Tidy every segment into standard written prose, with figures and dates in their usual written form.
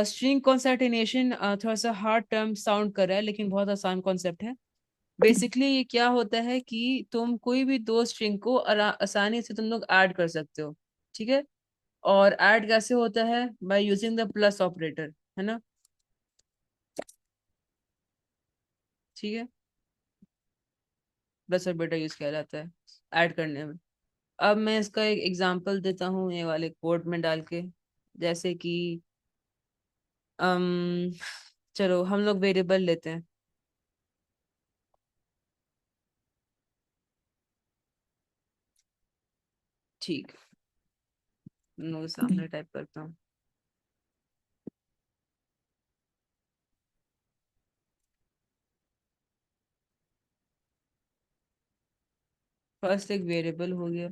String कॉन्सैटिनेशन थोड़ा सा hard term sound कर रहा है, लेकिन बहुत आसान कॉन्सेप्ट है। बेसिकली ये क्या होता है कि तुम कोई भी दो स्ट्रिंग को आसानी से तुम लोग ऐड कर सकते हो। ठीक है। और ऐड कैसे होता है? By using the plus operator, है ना। ठीक है। प्लस ऑपरेटर यूज किया जाता है ऐड करने में। अब मैं इसका एक एग्जांपल देता हूँ ये वाले कोड में डाल के। जैसे कि अम चलो हम लोग वेरिएबल लेते हैं। ठीक। हम लोग सामने टाइप करता हूँ। फर्स्ट एक वेरिएबल हो गया।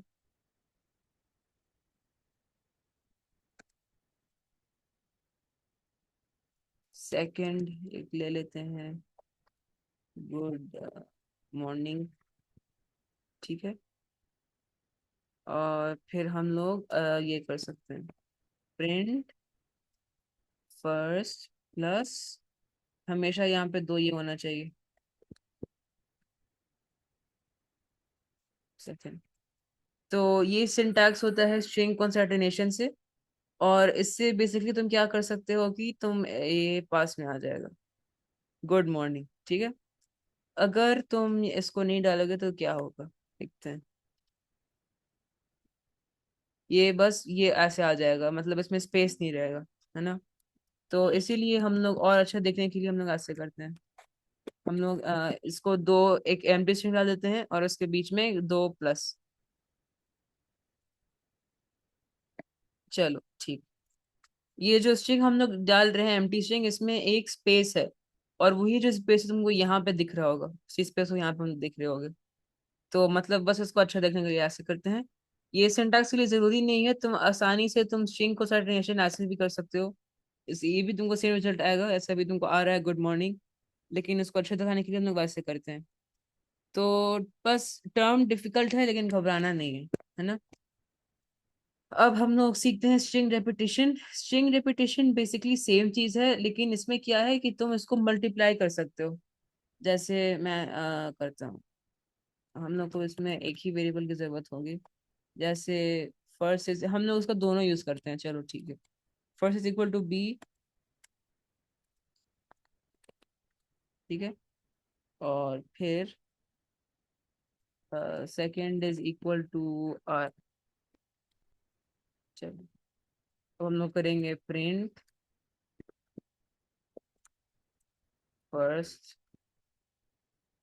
सेकंड एक ले लेते हैं, गुड मॉर्निंग। ठीक है। और फिर हम लोग ये कर सकते हैं, प्रिंट फर्स्ट प्लस, हमेशा यहाँ पे दो ये होना चाहिए, सेकंड। तो ये सिंटैक्स होता है स्ट्रिंग कॉन्सैटिनेशन से। और इससे बेसिकली तुम क्या कर सकते हो कि तुम ये पास में आ जाएगा, गुड मॉर्निंग। ठीक है। अगर तुम इसको नहीं डालोगे तो क्या होगा, देखते हैं। ये बस ये ऐसे आ जाएगा, मतलब इसमें स्पेस नहीं रहेगा, है ना। तो इसीलिए हम लोग और अच्छा देखने के लिए हम लोग ऐसे करते हैं। हम लोग इसको दो, एक एम्प्टी स्ट्रिंग डाल देते हैं और उसके बीच में दो प्लस। चलो ठीक। ये जो स्ट्रिंग हम लोग डाल रहे हैं एम्प्टी स्ट्रिंग, इसमें एक स्पेस है। और वही जो स्पेस तुमको यहाँ पे दिख रहा होगा, उसी स्पेस को यहाँ पे हम दिख रहे होगे। तो मतलब बस इसको अच्छा देखने के लिए ऐसे करते हैं। ये सिंटैक्स के लिए जरूरी नहीं है, तुम आसानी से तुम स्ट्रिंग को कंसैटिनेशन ऐसे भी कर सकते हो। इस ये भी तुमको सेम रिजल्ट आएगा, ऐसा भी तुमको आ रहा है गुड मॉर्निंग। लेकिन इसको अच्छे दिखाने के लिए हम लोग वैसे करते हैं। तो बस टर्म डिफिकल्ट है, लेकिन घबराना नहीं है ना। अब हम लोग सीखते हैं string repetition. String repetition basically same चीज है, लेकिन इसमें क्या है कि तुम इसको मल्टीप्लाई कर सकते हो। जैसे मैं करता हूँ। हम लोग को इसमें एक ही वेरिएबल की जरूरत होगी। जैसे फर्स्ट इज, हम लोग उसका दोनों यूज करते हैं, चलो ठीक है। First is equal to B. ठीक है। और फिर second is equal to R. चलो, तो हम लोग करेंगे print first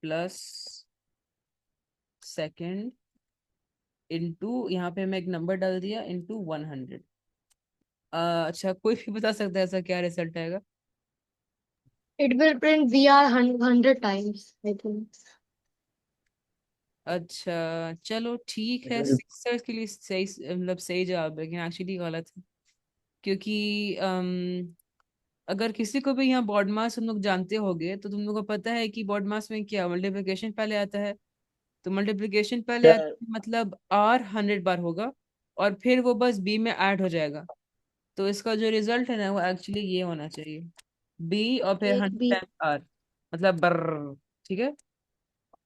plus second into, यहाँ पे मैं एक नंबर डाल दिया, इनटू 100। अच्छा, कोई भी बता सकता है ऐसा क्या रिजल्ट आएगा? It will print VR 100 times, I think. अच्छा चलो ठीक है, सिक्सर्स के लिए सही, मतलब सही जवाब है, लेकिन एक्चुअली गलत है। क्योंकि अगर किसी को भी यहाँ बॉड मास हम लोग जानते होंगे, तो तुम लोग को पता है कि बॉड मास में क्या मल्टीप्लिकेशन पहले आता है। तो मल्टीप्लिकेशन पहले आता है, मतलब आर 100 बार होगा। और फिर वो बस बी में ऐड हो जाएगा। तो इसका जो रिजल्ट है ना, वो एक्चुअली ये होना चाहिए, बी और फिर एक 100 भी टाइम्स आर, मतलब बर। ठीक है।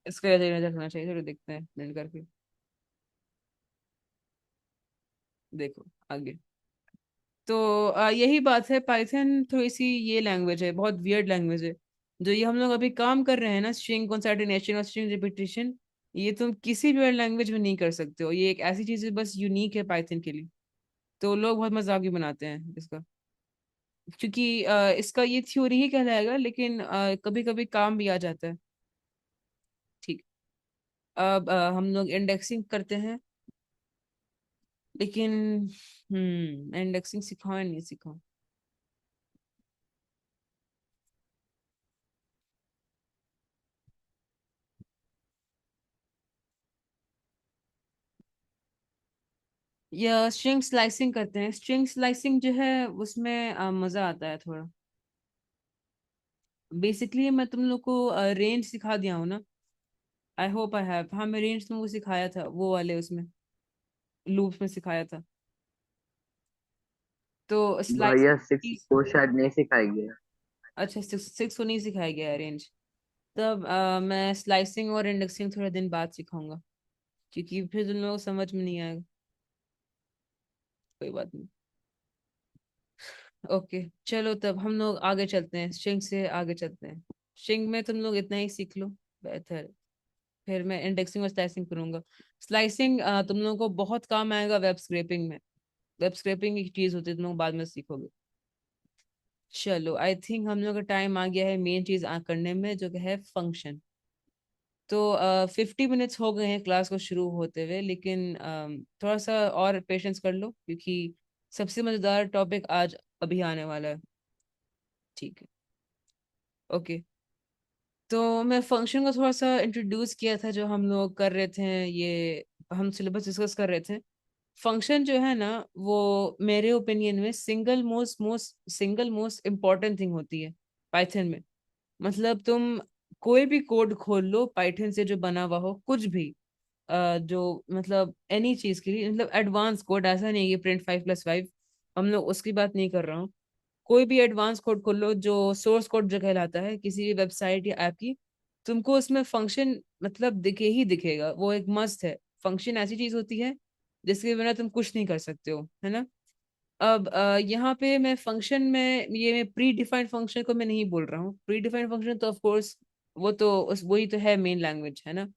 इसका रिजल्ट होना चाहिए, तो देखते हैं मिल करके। देखो आगे। तो यही बात है, पाइथन थोड़ी सी ये लैंग्वेज है, बहुत वियर्ड लैंग्वेज है। जो ये हम लोग अभी काम कर रहे हैं ना, स्ट्रिंग कंसैटिनेशन और स्ट्रिंग रिपीटिशन, ये तुम किसी भी लैंग्वेज में नहीं कर सकते हो। ये एक ऐसी चीज है, बस यूनिक है पाइथन के लिए। तो लोग बहुत मजाक भी बनाते हैं इसका। क्योंकि इसका ये थ्योरी ही कहलाएगा, लेकिन कभी कभी काम भी आ जाता है। ठीक। अब हम लोग इंडेक्सिंग करते हैं। लेकिन इंडेक्सिंग सिखाओ या नहीं सिखाओ? या स्ट्रिंग स्लाइसिंग करते हैं। स्ट्रिंग स्लाइसिंग जो है उसमें मजा आता है थोड़ा। बेसिकली मैं तुम लोग को रेंज सिखा दिया हूँ ना। आई होप आई हैव, हाँ मैं रेंज तुमको सिखाया था वो वाले उसमें, लूप्स में सिखाया था। तो भैया सिक्स स्लाइसिंग, को शायद नहीं सिखाई गया। अच्छा सिक्स सिक्स को नहीं सिखाया गया है रेंज। तब मैं स्लाइसिंग और इंडेक्सिंग थोड़े दिन बाद सिखाऊंगा, क्योंकि फिर तुम लोगों को समझ में नहीं आएगा। कोई बात नहीं। ओके चलो, तब हम लोग आगे चलते हैं, स्ट्रिंग से आगे चलते हैं। स्ट्रिंग में तुम लोग इतना ही सीख लो, बेहतर है। फिर मैं इंडेक्सिंग और स्लाइसिंग करूंगा। स्लाइसिंग तुम लोगों को बहुत काम आएगा वेब स्क्रैपिंग में। वेब स्क्रैपिंग एक चीज होती है, तुम लोग बाद में सीखोगे। चलो आई थिंक हम लोग का टाइम आ गया है मेन चीज करने में, जो कि है फंक्शन। तो 50 मिनट्स हो गए हैं क्लास को शुरू होते हुए, लेकिन थोड़ा सा और पेशेंस कर लो, क्योंकि सबसे मजेदार टॉपिक आज अभी आने वाला है। ठीक है। ओके। तो मैं फंक्शन को थोड़ा सा इंट्रोड्यूस किया था, जो हम लोग कर रहे थे, ये हम सिलेबस डिस्कस कर रहे थे। फंक्शन जो है ना, वो मेरे ओपिनियन में सिंगल मोस्ट इम्पॉर्टेंट थिंग होती है पाइथन में। मतलब तुम कोई भी कोड खोल लो पाइथन से जो बना हुआ हो, कुछ भी जो मतलब एनी चीज के लिए, मतलब एडवांस कोड, ऐसा नहीं है प्रिंट 5+5, हम लोग उसकी बात नहीं कर रहा हूँ। कोई भी एडवांस कोड खोल लो जो सोर्स कोड जो कहलाता है किसी भी वेबसाइट या ऐप की, तुमको उसमें फंक्शन मतलब दिखे ही दिखेगा, वो एक मस्त है। फंक्शन ऐसी चीज होती है जिसके बिना तुम कुछ नहीं कर सकते हो, है ना। अब यहाँ पे मैं फंक्शन में, ये मैं प्री डिफाइंड फंक्शन को मैं नहीं बोल रहा हूँ। प्री डिफाइंड फंक्शन तो ऑफ कोर्स वो तो वही तो है मेन लैंग्वेज, है ना।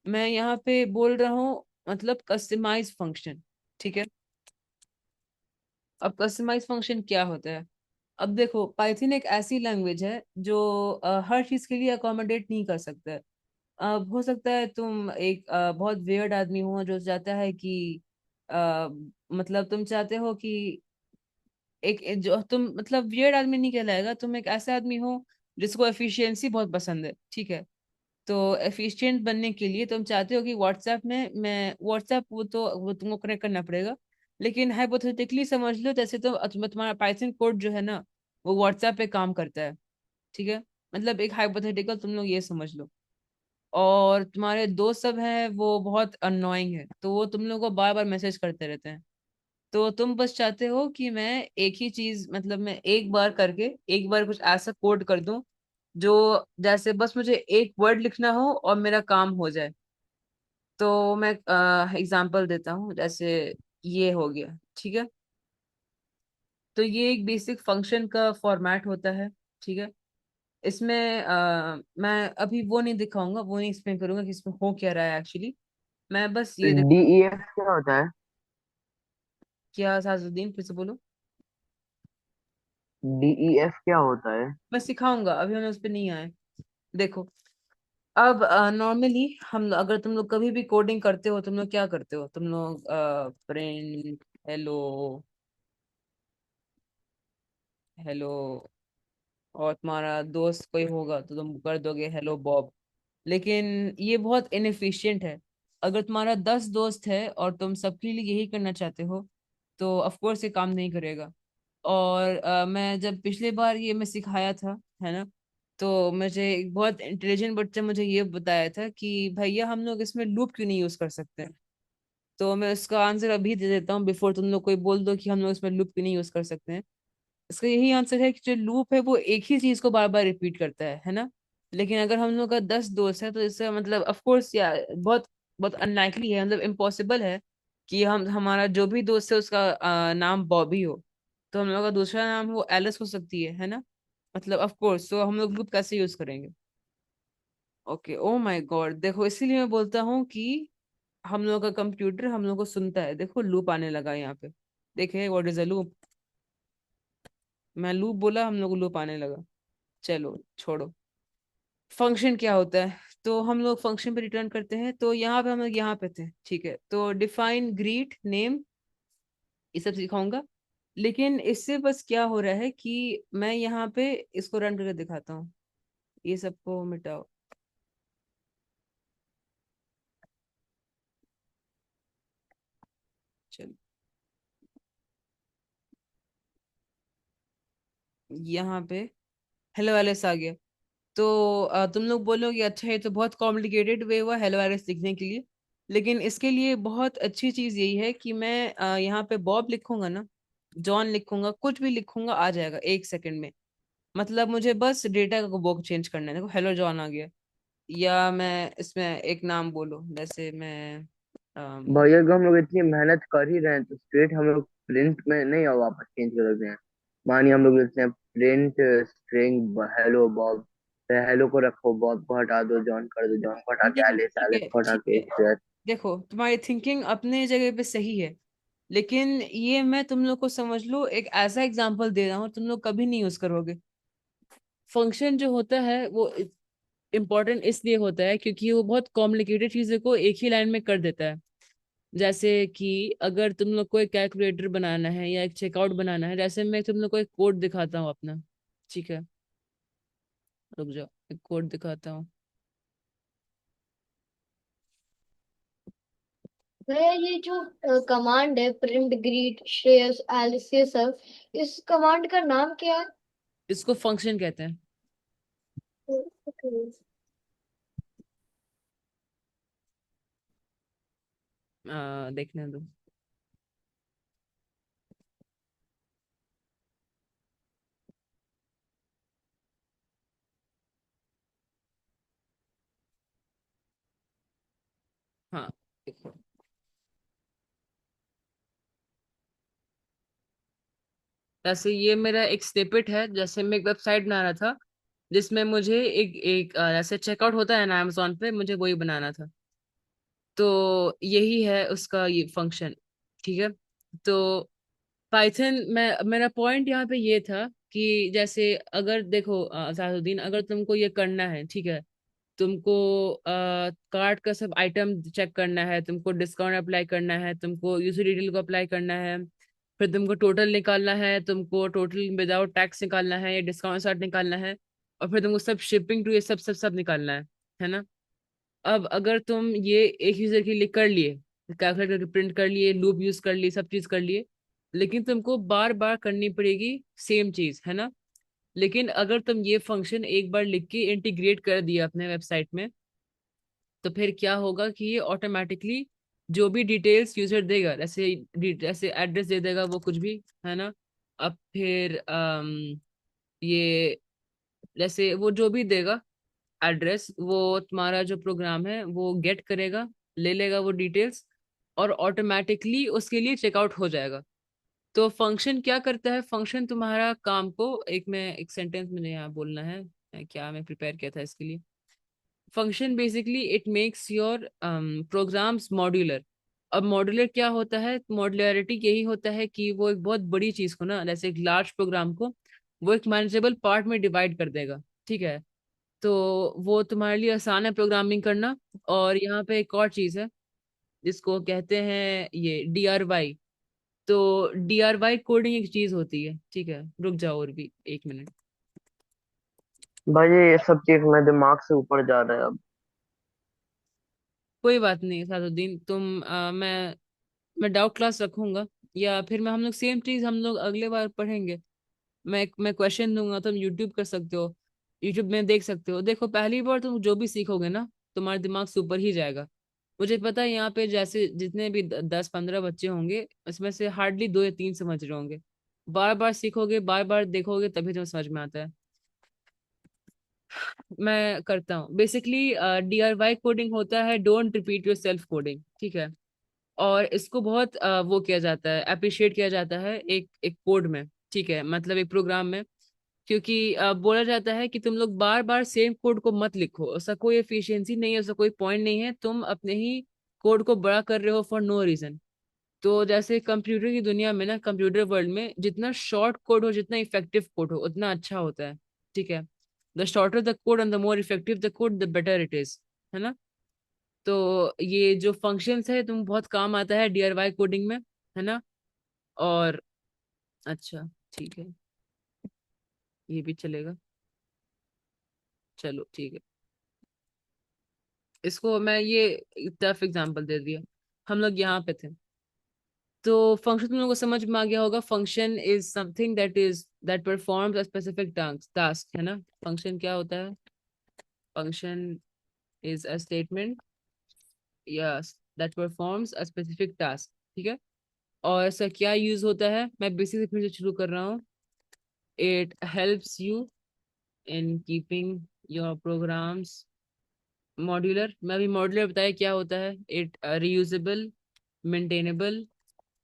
मैं यहाँ पे बोल रहा हूँ मतलब कस्टमाइज फंक्शन। ठीक है। अब कस्टमाइज फंक्शन क्या होता है? अब देखो, पाइथन एक ऐसी लैंग्वेज है जो हर चीज के लिए अकोमोडेट नहीं कर सकता है। हो सकता है तुम एक बहुत वियर्ड आदमी हो जो चाहता है कि मतलब तुम चाहते हो कि एक जो तुम मतलब वियर्ड आदमी नहीं कहलाएगा, तुम एक ऐसा आदमी हो जिसको एफिशिएंसी बहुत पसंद है। ठीक है। तो एफिशिएंट बनने के लिए तुम चाहते हो कि व्हाट्सएप में मैं व्हाट्सएप, वो तुमको कनेक्ट करना पड़ेगा। लेकिन हाइपोथेटिकली समझ लो, जैसे तो तुम्हारा पाइथन कोड जो है ना, वो व्हाट्सएप पे काम करता है। ठीक है। मतलब एक हाइपोथेटिकल तुम लोग ये समझ लो। और तुम्हारे दोस्त सब हैं वो बहुत अननोइंग है, तो वो तुम लोग को बार बार मैसेज करते रहते हैं। तो तुम बस चाहते हो कि मैं एक ही चीज, मतलब मैं एक बार करके, एक बार कुछ ऐसा कोड कर दूं जो, जैसे बस मुझे एक वर्ड लिखना हो और मेरा काम हो जाए। तो मैं एग्जांपल देता हूँ, जैसे ये हो गया। ठीक है। तो ये एक बेसिक फंक्शन का फॉर्मेट होता है। ठीक है। इसमें मैं अभी वो नहीं दिखाऊंगा, वो नहीं एक्सप्लेन करूंगा कि इसमें हो क्या रहा है एक्चुअली। मैं बस ये डीईएफ क्या होता है? क्या साजुद्दीन, फिर से बोलो। डीईएफ क्या होता है? मैं सिखाऊंगा, अभी हम उस पर नहीं आए। देखो, अब नॉर्मली अगर तुम लोग कभी भी कोडिंग करते हो, तुम लोग क्या करते हो? तुम लोग प्रिंट हेलो, हेलो, और तुम्हारा दोस्त कोई होगा तो तुम कर दोगे हेलो बॉब। लेकिन ये बहुत इनएफिशिएंट है। अगर तुम्हारा 10 दोस्त है और तुम सबके लिए यही करना चाहते हो, तो ऑफ कोर्स ये काम नहीं करेगा। और मैं जब पिछले बार ये मैं सिखाया था, है ना, तो मुझे एक बहुत इंटेलिजेंट बच्चा मुझे ये बताया था कि भैया हम लोग इसमें लूप क्यों नहीं यूज कर सकते। तो मैं उसका आंसर अभी दे देता हूँ बिफोर तुम लोग कोई बोल दो कि हम लोग इसमें लूप क्यों नहीं यूज कर सकते हैं। इसका यही आंसर है कि जो लूप है वो एक ही चीज को बार बार रिपीट करता है ना। लेकिन अगर हम लोग का 10 दोस्त है, तो इससे मतलब ऑफ कोर्स या बहुत बहुत अनलाइकली है, मतलब इम्पॉसिबल है कि हम हमारा जो भी दोस्त है उसका नाम बॉबी हो। तो हम लोग का दूसरा नाम वो एलिस हो सकती है ना। मतलब ऑफ कोर्स, तो हम लोग लूप कैसे यूज करेंगे? ओके, ओ माय गॉड, देखो इसीलिए मैं बोलता हूँ कि हम लोग का कंप्यूटर हम लोग को सुनता है। देखो लूप आने लगा यहाँ पे। देखे व्हाट इज अ लूप? मैं लूप बोला, हम लोग को लूप आने लगा। चलो छोड़ो। फंक्शन क्या होता है? तो हम लोग फंक्शन पे रिटर्न करते हैं। तो यहाँ पे हम लोग यहाँ पे थे, ठीक है। तो डिफाइन, ग्रीट, नेम, ये सब सिखाऊंगा। लेकिन इससे बस क्या हो रहा है कि मैं यहाँ पे इसको रन करके दिखाता हूँ। ये सबको मिटाओ। चलो, यहाँ पे हेलो एलिस आ गया। तो तुम लोग बोलोगे अच्छा ये तो बहुत कॉम्प्लिकेटेड वे हुआ हेलो एलिस लिखने के लिए। लेकिन इसके लिए बहुत अच्छी चीज यही है कि मैं यहाँ पे बॉब लिखूंगा ना, जॉन लिखूंगा, कुछ भी लिखूंगा आ जाएगा 1 सेकंड में। मतलब मुझे बस डेटा का वो चेंज करना है। देखो हेलो जॉन आ गया। या मैं इसमें एक नाम बोलूं, जैसे मैं भाई अगर हम लोग इतनी मेहनत कर ही रहे हैं तो स्ट्रेट हम लोग प्रिंट में नहीं और वापस चेंज कर सकते हैं। मानिए हम लोग लिखते हैं print string hello Bob, hello को रखो, बॉब को हटा दो, जॉन कर दो, जॉन को हटा के नहीं एलिस, ठीक एलिस है को हटा ठीक के है। एक्स। देखो तुम्हारी थिंकिंग अपने जगह पे सही है, लेकिन ये मैं तुम लोग को समझ लो एक ऐसा एग्जांपल दे रहा हूँ तुम लोग कभी नहीं यूज करोगे। फंक्शन जो होता है वो इम्पोर्टेंट इसलिए होता है क्योंकि वो बहुत कॉम्प्लिकेटेड चीजों को एक ही लाइन में कर देता है। जैसे कि अगर तुम लोग को एक कैलकुलेटर बनाना है या एक चेकआउट बनाना है, जैसे मैं तुम लोग को एक कोड दिखाता हूँ अपना। ठीक है, रुक जाओ, एक कोड दिखाता हूँ। भैया ये जो कमांड है प्रिंट ग्रीट श्रेयस एलिस ये सब, इस कमांड का नाम क्या है? इसको फंक्शन कहते हैं। ओके। देखने दो। हाँ देखो, जैसे ये मेरा एक स्निपेट है। जैसे मैं एक वेबसाइट बना रहा था जिसमें मुझे एक एक जैसे चेकआउट होता है ना अमेजोन पे, मुझे वही बनाना था। तो यही है उसका ये फंक्शन। ठीक है। तो पाइथन में मेरा पॉइंट यहाँ पे ये था कि जैसे अगर देखो असादुद्दीन, अगर तुमको ये करना है, ठीक है, तुमको कार्ट का सब आइटम चेक करना है, तुमको डिस्काउंट अप्लाई करना है, तुमको यूजर डिटेल को अप्लाई करना है, फिर तुमको टोटल निकालना है, तुमको टोटल विदाउट टैक्स निकालना है या डिस्काउंट साथ निकालना है, और फिर तुमको सब शिपिंग टू ये सब सब सब निकालना है ना। अब अगर तुम ये एक यूजर के लिए कर लिए, कैलकुलेट करके प्रिंट कर लिए, लूप यूज कर लिए, सब चीज कर लिए, लेकिन तुमको बार बार करनी पड़ेगी सेम चीज, है ना। लेकिन अगर तुम ये फंक्शन एक बार लिख के इंटीग्रेट कर दिया अपने वेबसाइट में, तो फिर क्या होगा कि ये ऑटोमेटिकली जो भी डिटेल्स यूजर देगा, जैसे एड्रेस दे देगा वो कुछ भी, है ना। अब फिर ये जैसे वो जो भी देगा एड्रेस, वो तुम्हारा जो प्रोग्राम है वो गेट करेगा, ले लेगा वो डिटेल्स, और ऑटोमेटिकली उसके लिए चेकआउट हो जाएगा। तो फंक्शन क्या करता है, फंक्शन तुम्हारा काम को एक सेंटेंस में यहाँ बोलना है, क्या मैं प्रिपेयर किया था इसके लिए। Function basically it makes your programs modular. अब मॉड्यूलर क्या होता है, मॉड्यूलरिटी यही होता है कि वो एक बहुत बड़ी चीज को ना, जैसे एक लार्ज प्रोग्राम को वो एक मैनेजेबल पार्ट में डिवाइड कर देगा। ठीक है। तो वो तुम्हारे लिए आसान है प्रोग्रामिंग करना। और यहाँ पे एक और चीज है जिसको कहते हैं ये DRY। तो DRY कोडिंग एक चीज होती है, ठीक है, रुक जाओ और भी 1 मिनट। भाई ये सब चीज मेरे दिमाग से ऊपर जा रहा है अब। कोई बात नहीं सादुद्दीन, मैं डाउट क्लास रखूंगा, या फिर मैं हम लोग सेम चीज हम लोग अगले बार पढ़ेंगे। मैं क्वेश्चन दूंगा, तुम यूट्यूब कर सकते हो, यूट्यूब में देख सकते हो। देखो पहली बार तुम जो भी सीखोगे ना, तुम्हारे दिमाग से ऊपर ही जाएगा। मुझे पता है यहाँ पे जैसे जितने भी 10-15 बच्चे होंगे, उसमें से हार्डली 2 या 3 समझ रहे होंगे। बार बार सीखोगे, बार बार देखोगे, तभी तुम्हें समझ में आता है। मैं करता हूँ बेसिकली। DIY कोडिंग होता है don't repeat your self coding, ठीक है। और इसको बहुत वो किया जाता है, अप्रिशिएट किया जाता है एक एक कोड में, ठीक है, मतलब एक प्रोग्राम में। क्योंकि बोला जाता है कि तुम लोग बार बार सेम कोड को मत लिखो, उसका कोई एफिशिएंसी नहीं है, उसका कोई पॉइंट नहीं है, तुम अपने ही कोड को बड़ा कर रहे हो फॉर नो रीजन। तो जैसे कंप्यूटर की दुनिया में ना, कंप्यूटर वर्ल्ड में जितना शॉर्ट कोड हो, जितना इफेक्टिव कोड हो, उतना अच्छा होता है। ठीक है। The shorter the code and the more effective the code the better it is, है ना। तो ये जो फंक्शंस है तुम बहुत काम आता है DIY कोडिंग में, है ना। और अच्छा, ठीक है, ये भी चलेगा। चलो ठीक है। इसको मैं ये टफ एग्जांपल दे दिया। हम लोग यहाँ पे थे। तो फंक्शन तुम लोगों को समझ में आ गया होगा। Function is something that performs a specific task, है ना। फंक्शन क्या होता है, function is a statement, yes, that performs a specific task, ठीक है। और इसका क्या यूज होता है, मैं बेसिक से फिर से शुरू कर रहा हूँ। It helps you in keeping your programs modular. मैं अभी मॉड्यूलर बताया क्या होता है। It reusable, maintainable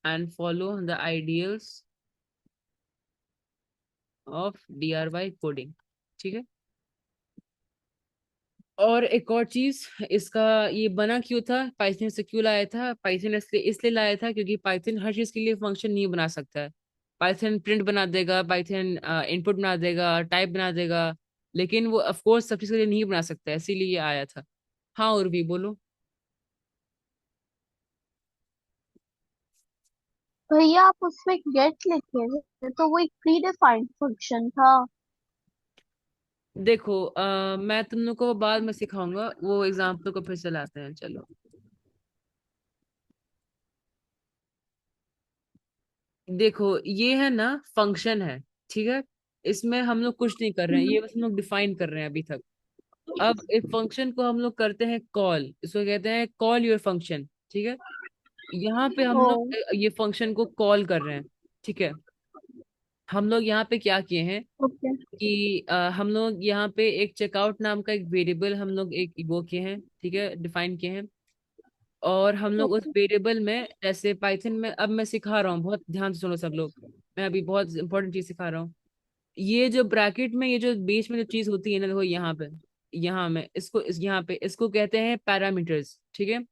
and follow the ideals of DIY coding. ठीक है। और एक और चीज, इसका ये बना क्यों था, पाइथन से क्यों लाया था, पाइथन इसलिए लाया था क्योंकि पाइथन हर चीज के लिए फंक्शन नहीं बना सकता है। पाइथन प्रिंट बना देगा, पाइथन इनपुट बना देगा, टाइप बना देगा, लेकिन वो ऑफ कोर्स सब चीज के लिए नहीं बना सकता है, इसीलिए ये आया था। हाँ, और भी बोलो। भैया आप उसमें गेट लिखे थे तो वो एक प्री डिफाइंड फंक्शन था। देखो मैं तुम लोग को बाद में सिखाऊंगा, वो एग्जाम्पल को फिर से लाते हैं, चलो। देखो ये है ना, फंक्शन है, ठीक है। इसमें हम लोग कुछ नहीं कर रहे हैं, ये बस हम लोग डिफाइन कर रहे हैं अभी तक। अब इस फंक्शन को हम लोग करते हैं कॉल, इसको कहते हैं कॉल योर फंक्शन, ठीक है। यहाँ पे हम ओ। लोग ये फंक्शन को कॉल कर रहे हैं, ठीक है। हम लोग यहाँ पे क्या किए हैं ओके। कि हम लोग यहाँ पे एक चेकआउट नाम का एक वेरिएबल हम लोग एक वो किए हैं, ठीक है, डिफाइन किए हैं। और हम लोग उस ओके। वेरिएबल में, जैसे पाइथन में, अब मैं सिखा रहा हूँ, बहुत ध्यान से सुनो सब लोग। मैं अभी बहुत इंपॉर्टेंट चीज सिखा रहा हूँ। ये जो ब्रैकेट में ये जो बीच में जो चीज होती है ना, देखो यहाँ पे, यहाँ में इसको यहाँ पे इसको कहते हैं पैरामीटर्स, ठीक है।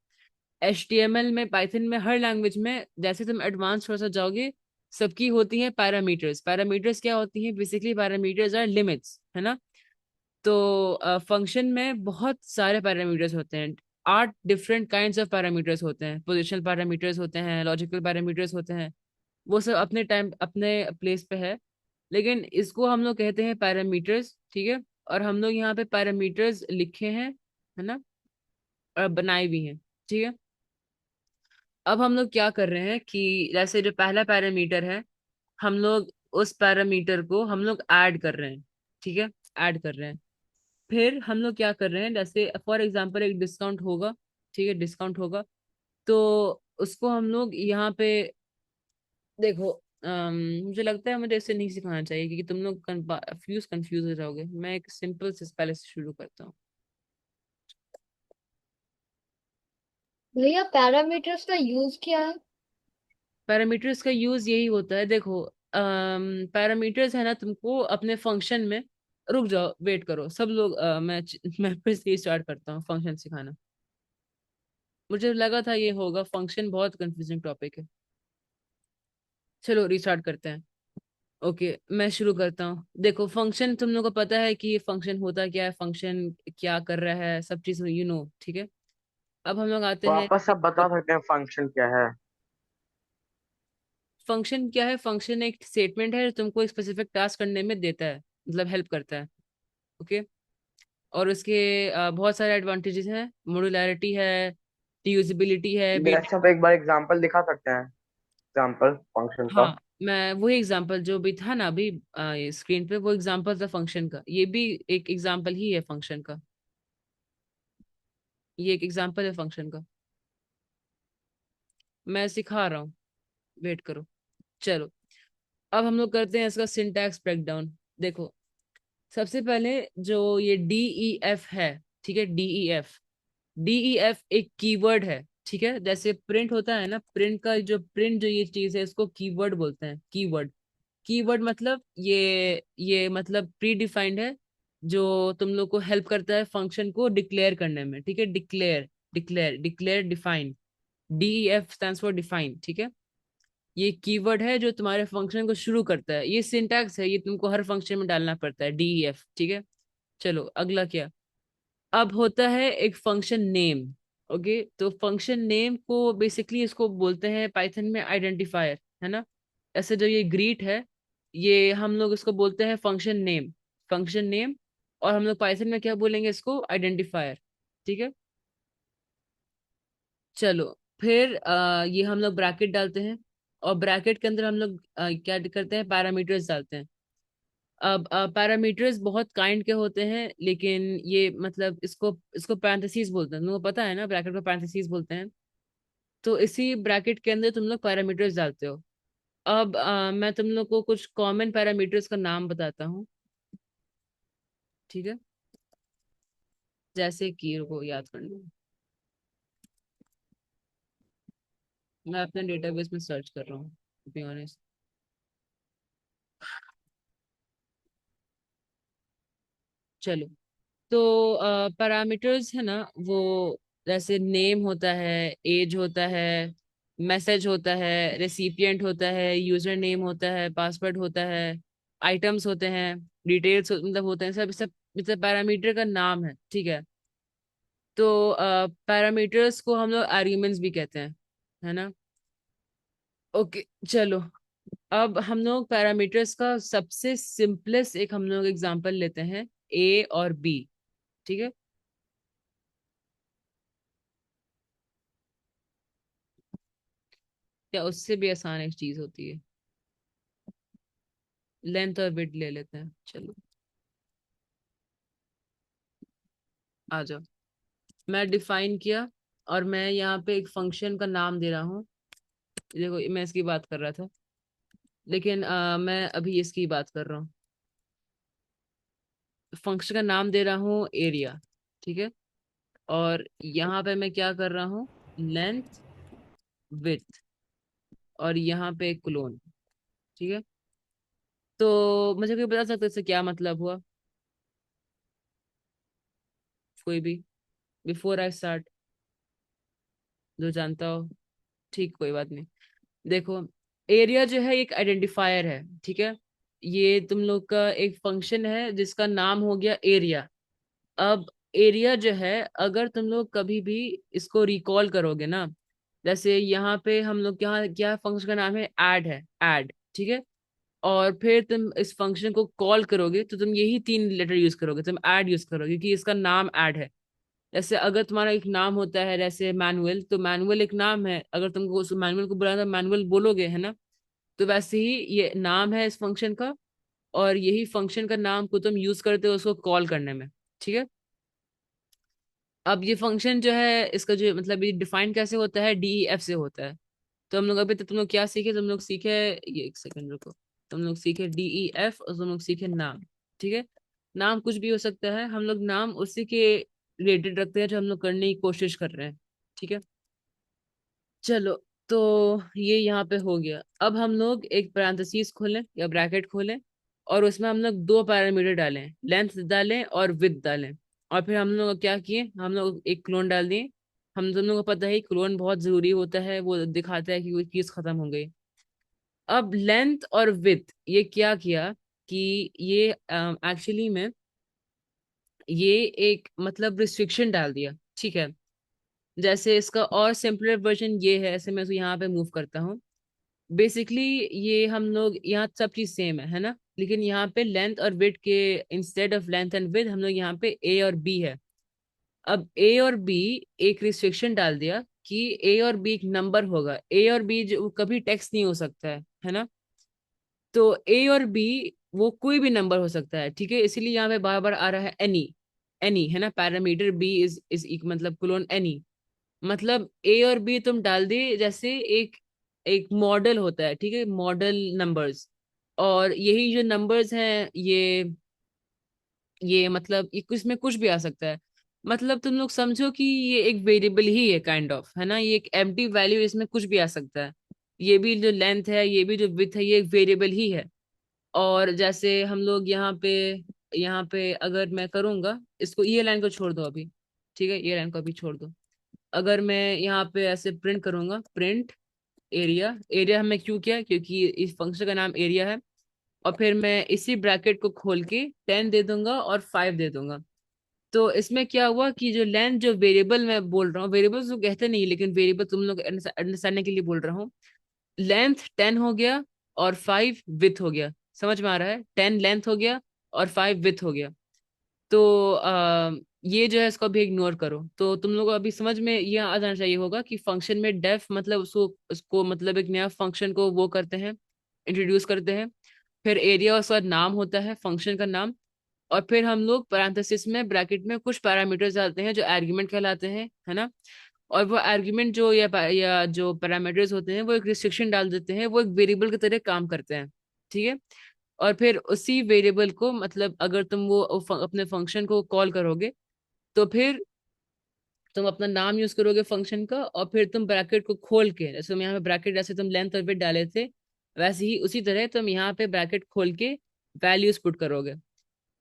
HTML में, पाइथन में, हर लैंग्वेज में जैसे तुम एडवांस थोड़ा सा जाओगे, सबकी होती है पैरामीटर्स। पैरामीटर्स क्या होती हैं, बेसिकली पैरामीटर्स आर लिमिट्स, है ना। तो फंक्शन में बहुत सारे पैरामीटर्स होते हैं, 8 डिफरेंट काइंड्स ऑफ पैरामीटर्स होते हैं। पोजिशनल पैरामीटर्स होते हैं, लॉजिकल पैरामीटर्स होते हैं, वो सब अपने टाइम अपने प्लेस पे है। लेकिन इसको हम लोग कहते हैं पैरामीटर्स, ठीक है। और हम लोग यहाँ पे पैरामीटर्स लिखे हैं, है ना, और बनाए भी हैं, ठीक है। अब हम लोग क्या कर रहे हैं कि जैसे जो पहला पैरामीटर है, हम लोग उस पैरामीटर को हम लोग ऐड कर रहे हैं, ठीक है, ऐड कर रहे हैं। फिर हम लोग क्या कर रहे हैं, जैसे फॉर एग्जांपल एक डिस्काउंट होगा, ठीक है, डिस्काउंट होगा, तो उसको हम लोग यहाँ पे, देखो मुझे लगता है मुझे इसे नहीं सिखाना चाहिए क्योंकि तुम लोग कंफ्यूज हो जाओगे। मैं एक सिंपल से पहले से शुरू करता हूँ। भैया पैरामीटर्स का यूज क्या है? पैरामीटर्स का यूज यही होता है, देखो पैरामीटर्स है ना, तुमको अपने फंक्शन में, रुक जाओ, वेट करो सब लोग, मैं फिर से स्टार्ट करता हूँ फंक्शन सिखाना। मुझे लगा था ये होगा, फंक्शन बहुत कंफ्यूजिंग टॉपिक है। चलो रिस्टार्ट करते हैं। ओके, मैं शुरू करता हूँ। देखो फंक्शन, तुम लोग को पता है कि ये फंक्शन होता क्या है, फंक्शन क्या कर रहा है, सब चीज ठीक है। अब हम लोग आते हैं। वापस आप बता सकते हैं फंक्शन क्या है? फंक्शन क्या है, फंक्शन एक स्टेटमेंट है जो तुमको एक स्पेसिफिक टास्क करने में देता है, मतलब हेल्प करता है, ओके। और उसके बहुत सारे एडवांटेजेस हैं, मॉड्युलैरिटी है, रीयूजेबिलिटी है, जैसे आप एक बार एग्जांपल दिखा सकते हैं, एग्जांपल फंक्शन का। हाँ, मैं वही एग्जांपल जो भी था ना अभी स्क्रीन पे, वो एग्जांपल था फंक्शन का, ये भी एक एग्जांपल ही है फंक्शन का, ये एक एग्जांपल है फंक्शन का। मैं सिखा रहा हूँ, वेट करो। चलो, अब हम लोग करते हैं इसका सिंटैक्स ब्रेकडाउन। देखो सबसे पहले जो ये DEF है, ठीक है, DEF एक कीवर्ड है, ठीक है। जैसे प्रिंट होता है ना, प्रिंट जो ये चीज है, इसको कीवर्ड बोलते हैं, कीवर्ड। कीवर्ड मतलब ये मतलब प्री डिफाइंड है, जो तुम लोग को हेल्प करता है फंक्शन को डिक्लेयर करने में, ठीक है। Declare define, DEF stands for define, ठीक है। ये कीवर्ड है जो तुम्हारे फंक्शन को शुरू करता है, ये सिंटैक्स है, ये तुमको हर फंक्शन में डालना पड़ता है, DEF, ठीक है। चलो अगला क्या, अब होता है एक फंक्शन नेम, ओके। तो फंक्शन नेम को बेसिकली इसको बोलते हैं पाइथन में आइडेंटिफायर, है ना। ऐसे जो ये ग्रीट है, ये हम लोग इसको बोलते हैं फंक्शन नेम। और हम लोग पाइथन में क्या बोलेंगे इसको, आइडेंटिफायर, ठीक है। चलो, फिर ये हम लोग ब्रैकेट डालते हैं, और ब्रैकेट के अंदर हम लोग क्या करते हैं, पैरामीटर्स डालते हैं। अब पैरामीटर्स बहुत काइंड के होते हैं, लेकिन ये मतलब इसको इसको पैरेंथेसिस बोलते हैं, तुमको पता है ना, ब्रैकेट को पैरेंथेसिस बोलते हैं। तो इसी ब्रैकेट के अंदर तुम लोग पैरामीटर्स डालते हो। अब मैं तुम लोग को कुछ कॉमन पैरामीटर्स का नाम बताता हूँ, ठीक है? जैसे कि रुको याद करना, मैं अपने डेटाबेस में सर्च कर रहा हूँ, टू बी ऑनेस्ट। चलो, तो पैरामीटर्स है ना वो, जैसे नेम होता है, एज होता है, मैसेज होता है, रेसिपिएंट होता है, यूजर नेम होता है, पासवर्ड होता है, आइटम्स होते हैं, डिटेल्स मतलब होते हैं, सब सब मतलब पैरामीटर का नाम है, ठीक है? तो पैरामीटर्स को हम लोग आर्ग्यूमेंट्स भी कहते हैं, है ना? ओके, चलो। अब हम लोग पैरामीटर्स का सबसे सिंपलेस्ट एक हम लोग एग्जांपल लेते हैं, ए और बी, ठीक है? क्या उससे भी आसान एक चीज होती है? लेंथ और विड्थ ले लेते हैं, चलो आ जाओ। मैं डिफाइन किया, और मैं यहाँ पे एक फंक्शन का नाम दे रहा हूँ। देखो मैं इसकी बात कर रहा था, लेकिन मैं अभी इसकी बात कर रहा हूँ। फंक्शन का नाम दे रहा हूँ एरिया, ठीक है? और यहाँ पे मैं क्या कर रहा हूँ, लेंथ, विड्थ, और यहाँ पे एक क्लोन, ठीक है? तो मुझे कोई बता सकता है इससे क्या मतलब हुआ? कोई भी, बिफोर आई स्टार्ट, जो जानता हो। ठीक, कोई बात नहीं। देखो, एरिया जो है एक आइडेंटिफायर है, ठीक है? ये तुम लोग का एक फंक्शन है जिसका नाम हो गया एरिया। अब एरिया जो है, अगर तुम लोग कभी भी इसको रिकॉल करोगे ना, जैसे यहाँ पे हम लोग क्या क्या फंक्शन का नाम है, है ऐड, ठीक है? और फिर तुम इस फंक्शन को कॉल करोगे तो तुम यही 3 लेटर यूज करोगे, तुम ऐड यूज करोगे, क्योंकि इसका नाम ऐड है। जैसे अगर तुम्हारा एक नाम होता है जैसे मैनुअल, तो मैनुअल एक नाम है, अगर तुमको उस मैनुअल को बुलाना, मैनुअल बोलोगे, है ना? तो वैसे ही ये नाम है इस फंक्शन का, और यही फंक्शन का नाम को तुम यूज करते हो उसको कॉल करने में, ठीक है? अब ये फंक्शन जो है, इसका जो मतलब ये डिफाइन कैसे होता है, डीईएफ से होता है। तो हम लोग अभी तक तुम लोग क्या सीखे, तुम लोग सीखे, ये एक सेकंड रुको, तुम लोग सीखे डीईएफ, और तुम लोग सीखे नाम, ठीक है? नाम कुछ भी हो सकता है, हम लोग नाम उसी के रिलेटेड रखते हैं जो हम लोग करने की कोशिश कर रहे हैं, ठीक है? चलो, तो ये यहाँ पे हो गया। अब हम लोग एक पैरेंथेसिस खोलें या ब्रैकेट खोलें, और उसमें हम लोग 2 पैरामीटर डालें, लेंथ डालें और विड्थ डालें। और फिर हम लोग क्या किए, हम लोग एक क्लोन डाल दिए। हम दोनों को पता है क्लोन बहुत जरूरी होता है, वो दिखाता है कि वो चीज खत्म हो गई। अब लेंथ और विड्थ ये क्या किया कि ये एक्चुअली में ये एक मतलब रिस्ट्रिक्शन डाल दिया, ठीक है? जैसे इसका और सिंपलर वर्जन ये है, ऐसे मैं इसको यहाँ पे मूव करता हूँ। बेसिकली ये हम लोग यहाँ सब चीज सेम है ना? लेकिन यहाँ पे लेंथ और विड्थ के instead of length and width हम लोग यहाँ पे ए और बी है। अब ए और बी एक रिस्ट्रिक्शन डाल दिया कि ए और बी एक नंबर होगा, ए और बी जो कभी टेक्स्ट नहीं हो सकता है ना? तो ए और बी वो कोई भी नंबर हो सकता है, ठीक है? इसीलिए यहाँ पे बार बार आ रहा है एनी, एनी, है ना? पैरामीटर बी इज मतलब क्लोन एनी। मतलब ए और बी तुम डाल दे, जैसे एक एक मॉडल होता है, ठीक है? मॉडल नंबर्स, और यही जो नंबर्स हैं ये मतलब ये इसमें कुछ भी आ सकता है। मतलब तुम लोग समझो कि ये एक वेरिएबल ही है, काइंड ऑफ, है ना? ये एक एम्प्टी वैल्यू, इसमें कुछ भी आ सकता है। ये भी जो लेंथ है, ये भी जो विड्थ है, ये एक वेरिएबल ही है। और जैसे हम लोग यहाँ पे अगर मैं करूंगा इसको, ये लाइन को छोड़ दो अभी, ठीक है? ये लाइन को अभी छोड़ दो। अगर मैं यहाँ पे ऐसे प्रिंट करूंगा, प्रिंट एरिया, एरिया हमने क्यों किया, क्योंकि इस फंक्शन का नाम एरिया है। और फिर मैं इसी ब्रैकेट को खोल के 10 दे दूंगा और 5 दे दूंगा। तो इसमें क्या हुआ कि जो लेंथ, जो वेरिएबल मैं बोल रहा हूँ, वेरिएबल तो कहते नहीं, लेकिन वेरिएबल तुम लोग अंडरस्टैंडिंग के लिए बोल रहा हूँ। लेंथ 10 हो गया और 5 विथ हो गया, समझ में आ रहा है? 10 लेंथ हो गया और 5 विथ हो गया। तो ये जो है इसको अभी इग्नोर करो। तो तुम लोग को अभी समझ में ये आ जाना चाहिए होगा कि फंक्शन में डेफ मतलब उसको मतलब एक नया फंक्शन को वो करते हैं, इंट्रोड्यूस करते हैं। फिर एरिया उसका नाम होता है, फंक्शन का नाम। और फिर हम लोग पैरेंथेसिस में ब्रैकेट में कुछ पैरामीटर्स डालते हैं जो आर्गुमेंट कहलाते हैं, है ना? और वो आर्ग्यूमेंट जो या जो पैरामीटर्स होते हैं वो एक रिस्ट्रिक्शन डाल देते हैं, वो एक वेरिएबल की तरह काम करते हैं। ठीक है। और फिर उसी वेरिएबल को मतलब अगर तुम वो अपने फंक्शन को कॉल करोगे तो फिर तुम अपना नाम यूज करोगे फंक्शन का, और फिर तुम ब्रैकेट को खोल के, जैसे तुम यहाँ पे ब्रैकेट जैसे तुम लेंथ और विड्थ डाले थे वैसे ही उसी तरह तुम यहाँ पे ब्रैकेट खोल के वैल्यूज पुट करोगे।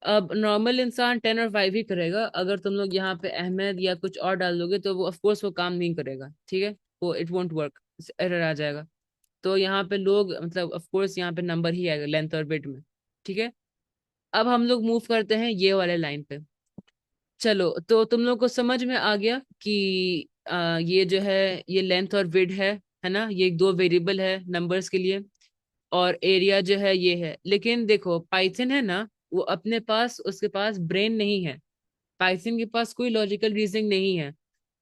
अब नॉर्मल इंसान 10 और 5 ही करेगा, अगर तुम लोग यहाँ पे अहमद या कुछ और डाल दोगे तो वो ऑफ कोर्स वो काम नहीं करेगा। ठीक है। वो इट वोंट वर्क, एरर आ जाएगा। तो यहाँ पे लोग मतलब ऑफ कोर्स यहाँ पे नंबर ही आएगा लेंथ और विड्थ में। ठीक है। अब हम लोग मूव करते हैं ये वाले लाइन पे। चलो, तो तुम लोग को समझ में आ गया कि ये जो है ये लेंथ और विड्थ है ना, ये दो वेरिएबल है नंबर्स के लिए। और एरिया जो है ये है। लेकिन देखो पाइथन है ना, वो अपने पास उसके पास ब्रेन नहीं है। पाइथन के पास कोई लॉजिकल रीजनिंग नहीं है।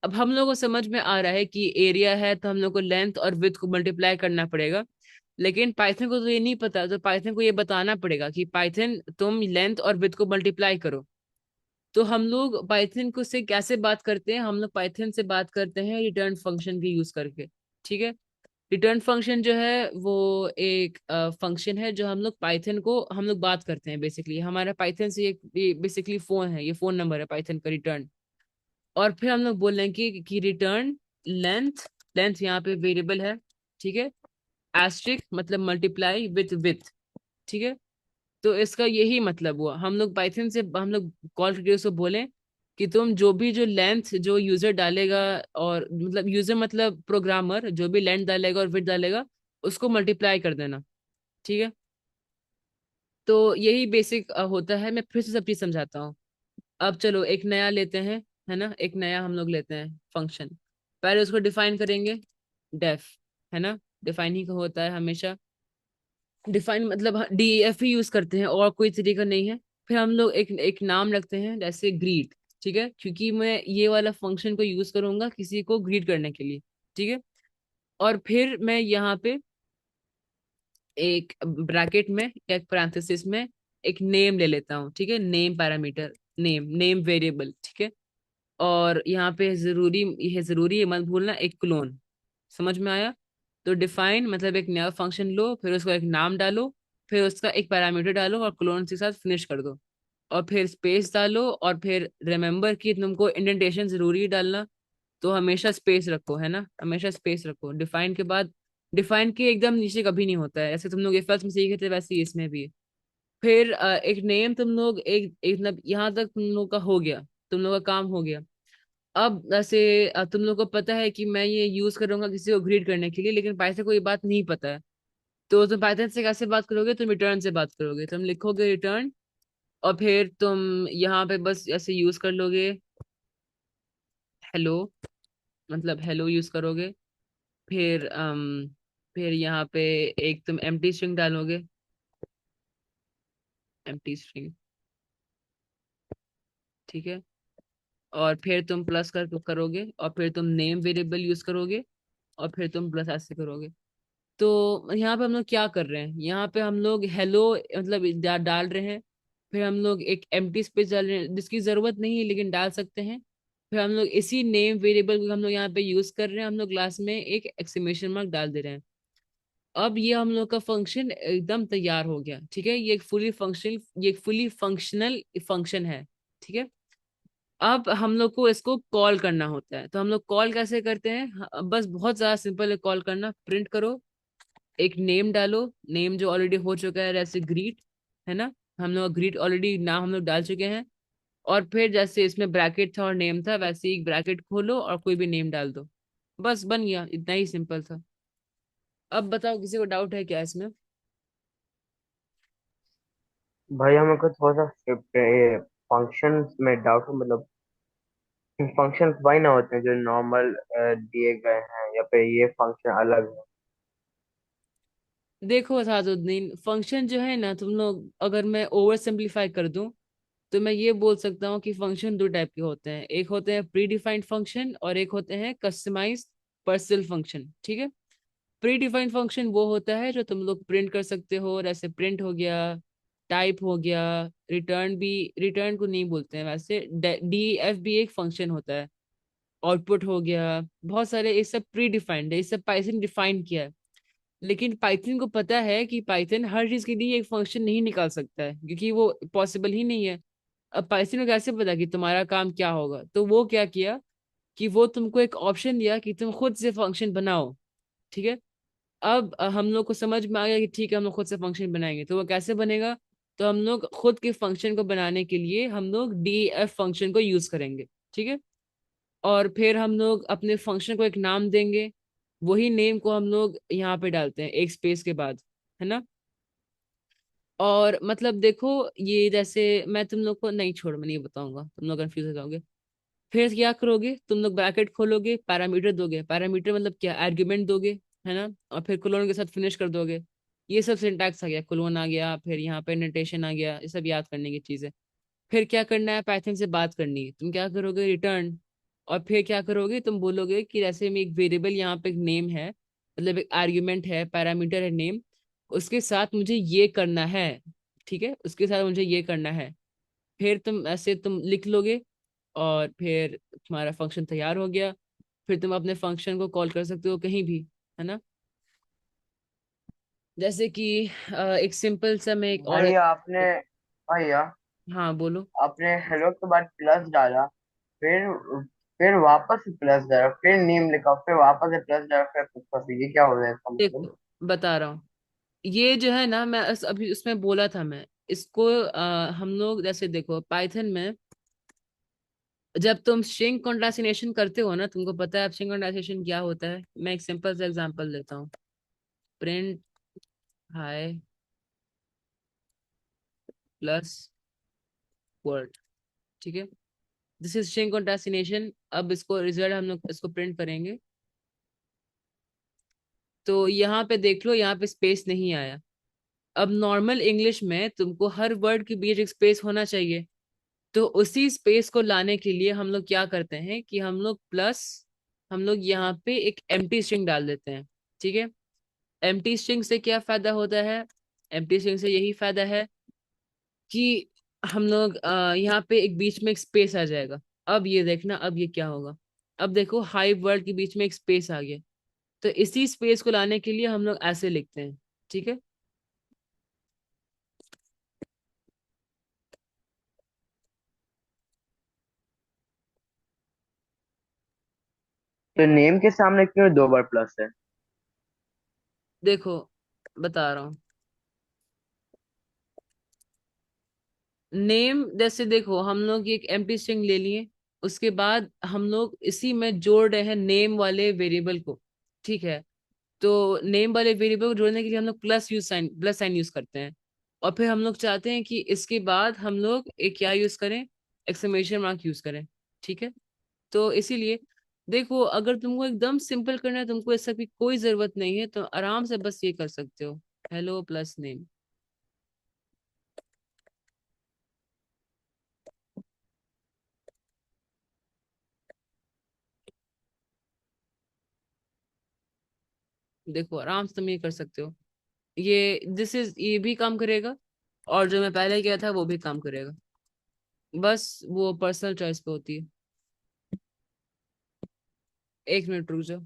अब हम लोग को समझ में आ रहा है कि एरिया है तो हम लोग को लेंथ और विड्थ को मल्टीप्लाई करना पड़ेगा। लेकिन पाइथन को तो ये नहीं पता, तो पाइथन को ये बताना पड़ेगा कि पाइथन तुम लेंथ और विड्थ को मल्टीप्लाई करो। तो हम लोग पाइथन को से कैसे बात करते हैं, हम लोग पाइथन से बात करते हैं रिटर्न फंक्शन की यूज करके। ठीक है। रिटर्न फंक्शन जो है वो एक फंक्शन है जो हम लोग पाइथन को हम लोग बात करते हैं। बेसिकली हमारा पाइथन से एक बेसिकली फोन है, ये फोन नंबर है पाइथन का रिटर्न। और फिर हम लोग बोल रहे हैं कि रिटर्न लेंथ, लेंथ यहाँ पे वेरिएबल है। ठीक है। एस्ट्रिक मतलब मल्टीप्लाई विथ। ठीक है। तो इसका यही मतलब हुआ, हम लोग पाइथन से हम लोग कॉल करके उसको बोले कि तुम जो भी जो लेंथ जो यूजर डालेगा, और मतलब यूजर मतलब प्रोग्रामर जो भी लेंथ डालेगा और विड्थ डालेगा उसको मल्टीप्लाई कर देना। ठीक है। तो यही बेसिक होता है। मैं फिर से सब चीज समझाता हूँ। अब चलो एक नया लेते हैं, है ना, एक नया हम लोग लेते हैं फंक्शन। पहले उसको डिफाइन करेंगे, डेफ, है ना। डिफाइन ही का होता है हमेशा। डिफाइन मतलब डीएफ ही यूज करते हैं, और कोई तरीका नहीं है। फिर हम लोग एक एक नाम रखते हैं जैसे ग्रीट। ठीक है, क्योंकि मैं ये वाला फंक्शन को यूज करूंगा किसी को ग्रीट करने के लिए। ठीक है। और फिर मैं यहाँ पे एक ब्रैकेट में या एक पैरेंथेसिस में एक नेम ले लेता हूँ। ठीक है, name parameter, name name variable. ठीक है। और यहाँ पे जरूरी, यह जरूरी है मत भूलना, एक क्लोन। समझ में आया। तो डिफाइन मतलब एक नया फंक्शन लो, फिर उसको एक नाम डालो, फिर उसका एक पैरामीटर डालो और क्लोन के साथ फिनिश कर दो। और फिर स्पेस डालो, और फिर रिमेंबर कि तुमको इंडेंटेशन जरूरी है डालना। तो हमेशा स्पेस रखो, है ना, हमेशा स्पेस रखो डिफाइन के बाद। डिफाइन के एकदम नीचे कभी नहीं होता है, ऐसे तुम लोग इफ एल्स में सीखे थे वैसे ही इसमें भी है। फिर एक नेम तुम लोग एक मतलब यहाँ तक तुम लोग का हो गया, तुम लोग का काम हो गया। अब वैसे तुम लोग को पता है कि मैं ये यूज करूंगा किसी को ग्रीट करने के लिए, लेकिन पाइथन को ये बात नहीं पता है। तो तुम पाइथन से कैसे बात करोगे, तुम रिटर्न से बात करोगे, तुम लिखोगे रिटर्न। और फिर तुम यहाँ पे बस ऐसे यूज कर लोगे हेलो, मतलब हेलो यूज करोगे। फिर फिर यहाँ पे एक तुम एम्प्टी स्ट्रिंग डालोगे, एम्प्टी स्ट्रिंग। ठीक है। और फिर तुम प्लस करोगे, और फिर तुम नेम वेरिएबल यूज करोगे, और फिर तुम प्लस ऐसे करोगे। तो यहाँ पे हम लोग क्या कर रहे हैं, यहाँ पे हम लोग हेलो मतलब डाल रहे हैं। फिर हम लोग एक एम्प्टी स्पेस डाल रहे हैं जिसकी जरूरत नहीं है लेकिन डाल सकते हैं। फिर हम लोग इसी नेम वेरिएबल को हम लोग यहाँ पे यूज कर रहे हैं, हम लोग क्लास में एक एक्सक्लेमेशन मार्क डाल दे रहे हैं। अब ये हम लोग का फंक्शन एकदम तैयार हो गया। ठीक है, ये एक फुली फंक्शनल फंक्शन है। ठीक है। अब हम लोग को इसको कॉल करना होता है, तो हम लोग कॉल कैसे करते हैं, बस बहुत ज्यादा सिंपल है कॉल करना। प्रिंट करो, एक नेम डालो, नेम जो ऑलरेडी हो चुका है जैसे ग्रीट, है ना। हम लोग ग्रीट ऑलरेडी नाम हम लोग डाल चुके हैं। और फिर जैसे इसमें ब्रैकेट था और नेम था, वैसे ही ब्रैकेट खोलो और कोई भी नेम डाल दो। बस बन गया, इतना ही सिंपल था। अब बताओ किसी को डाउट है क्या इसमें। भाई हमें को थोड़ा सा फंक्शन में डाउट है, मतलब फंक्शन वही ना होते हैं जो नॉर्मल दिए गए हैं, या फिर ये फंक्शन अलग है? देखो असादुद्दीन, फंक्शन जो है ना, तुम लोग अगर मैं ओवर सिंप्लीफाई कर दूं तो मैं ये बोल सकता हूँ कि फंक्शन दो टाइप के होते हैं, एक होते हैं प्री डिफाइंड फंक्शन और एक होते हैं कस्टमाइज्ड पर्सनल फंक्शन। ठीक है। प्री डिफाइंड फंक्शन वो होता है जो तुम लोग प्रिंट कर सकते हो, जैसे प्रिंट हो गया, टाइप हो गया, रिटर्न भी। रिटर्न को नहीं बोलते हैं वैसे, डी एफ भी एक फंक्शन होता है। आउटपुट हो गया, बहुत सारे ये सब प्री डिफाइंड है, ये सब पाइथन डिफाइन किया है। लेकिन पाइथन को पता है कि पाइथन हर चीज के लिए एक फंक्शन नहीं निकाल सकता है, क्योंकि वो पॉसिबल ही नहीं है। अब पाइथन को कैसे पता कि तुम्हारा काम क्या होगा, तो वो क्या किया कि वो तुमको एक ऑप्शन दिया कि तुम खुद से फंक्शन बनाओ। ठीक है। अब हम लोग को समझ में आ गया कि ठीक है, हम लोग खुद से फंक्शन बनाएंगे, तो वो कैसे बनेगा। तो हम लोग खुद के फंक्शन को बनाने के लिए हम लोग df फंक्शन को यूज करेंगे। ठीक है। और फिर हम लोग अपने फंक्शन को एक नाम देंगे, वही नेम को हम लोग यहाँ पे डालते हैं एक स्पेस के बाद, है ना। और मतलब देखो, ये जैसे मैं तुम लोग को नहीं छोड़, मैं नहीं बताऊंगा, तुम लोग कंफ्यूज हो जाओगे। फिर क्या करोगे, तुम लोग ब्रैकेट खोलोगे, पैरामीटर दोगे, पैरामीटर मतलब क्या, आर्ग्यूमेंट दोगे, है ना। और फिर कोलोन के साथ फिनिश कर दोगे। ये सब सिंटैक्स आ गया, कोलोन आ गया, फिर यहाँ पे नोटेशन आ गया, ये सब याद करने की चीजें। फिर क्या करना है, पाइथन से बात करनी है, तुम क्या करोगे, रिटर्न। और फिर क्या करोगे, तुम बोलोगे कि जैसे में एक वेरिएबल यहाँ पे एक नेम है, मतलब एक आर्ग्यूमेंट है, पैरामीटर है नेम, उसके साथ मुझे ये करना है। ठीक है, उसके साथ मुझे ये करना है। फिर तुम ऐसे तुम लिख लोगे, और फिर तुम्हारा फंक्शन तैयार हो गया। फिर तुम अपने फंक्शन को कॉल कर सकते हो कहीं भी, है ना। जैसे कि एक सिंपल सा मैं एक और, भैया आपने भैया हाँ बोलो। आपने हेलो के बाद प्लस डाला, फिर फिर वापस से प्लस डाला, फिर नेम लिखा, फिर वापस से प्लस डाला, फिर प्लस, ये क्या हो रहा है इसका मतलब? देखो बता रहा हूँ, ये जो है ना, मैं अभी उसमें बोला था मैं इसको, हम लोग जैसे देखो पाइथन में जब तुम स्ट्रिंग कॉन्केटनेशन करते हो ना, तुमको पता है स्ट्रिंग कॉन्केटनेशन क्या होता है। मैं एक सिंपल सा एग्जांपल देता हूँ, प्रिंट हाई प्लस वर्ड। ठीक है, दिस इज स्ट्रिंग कॉन्केटनेशन। अब इसको रिजल्ट हम लोग इसको प्रिंट करेंगे, तो यहाँ पे देख लो, यहाँ पे स्पेस नहीं आया। अब नॉर्मल इंग्लिश में तुमको हर वर्ड के बीच एक स्पेस होना चाहिए, तो उसी स्पेस को लाने के लिए हम लोग क्या करते हैं कि हम लोग प्लस, हम लोग यहाँ पे एक एम्प्टी स्ट्रिंग डाल देते हैं। ठीक है, एम्प्टी स्ट्रिंग से क्या फायदा होता है, एम्प्टी स्ट्रिंग से यही फायदा है कि हम लोग यहाँ पे एक बीच में एक स्पेस आ जाएगा। अब ये देखना, अब ये क्या होगा, अब देखो हाई वर्ड के बीच में एक स्पेस आ गया, तो इसी स्पेस को लाने के लिए हम लोग ऐसे लिखते हैं। ठीक है, तो नेम के सामने क्यों दो बार प्लस है? देखो बता रहा हूँ, नेम जैसे देखो हम लोग एक एम्प्टी स्ट्रिंग ले लिए, उसके बाद हम लोग इसी में जोड़ रहे हैं नेम वाले वेरिएबल को। ठीक है, तो नेम वाले वेरिएबल को जोड़ने के लिए हम लोग प्लस साइन यूज करते हैं। और फिर हम लोग चाहते हैं कि इसके बाद हम लोग एक क्या यूज करें, एक्सक्लेमेशन मार्क यूज करें। ठीक है, तो इसीलिए देखो, अगर तुमको एकदम सिंपल करना है, तुमको ऐसा की कोई जरूरत नहीं है, तो आराम से बस ये कर सकते हो, हेलो प्लस नेम। देखो आराम से तुम ये कर सकते हो, ये भी काम करेगा, और जो मैं पहले किया था वो भी काम करेगा, बस वो पर्सनल चॉइस पे होती है। एक मिनट रुक जाओ।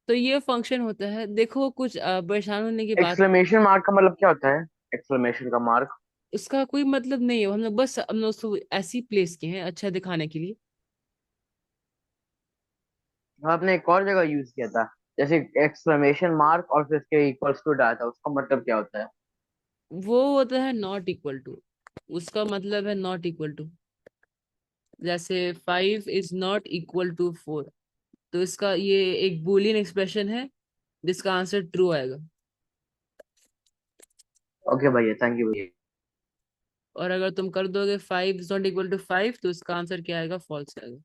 तो ये फंक्शन होता है, देखो कुछ परेशान होने की बात, एक्सक्लेमेशन मार्क का मतलब क्या होता है? एक्सक्लेमेशन का मार्क? इसका कोई मतलब नहीं है, हम लोग बस हम लोग उसको ऐसी प्लेस किए हैं अच्छा दिखाने के लिए। आपने एक और जगह यूज किया था, जैसे एक्सक्लेमेशन मार्क और फिर इसके इक्वल्स टू डाला था, उसका मतलब क्या होता है? वो होता है नॉट इक्वल टू, उसका मतलब है नॉट इक्वल टू, जैसे 5 इज नॉट इक्वल टू 4, तो इसका ये एक बूलियन एक्सप्रेशन है जिसका आंसर ट्रू आएगा। ओके भैया, थैंक यू भैया। और अगर तुम कर दोगे 5 इज नॉट इक्वल टू 5, तो इसका आंसर क्या आएगा, फॉल्स आएगा।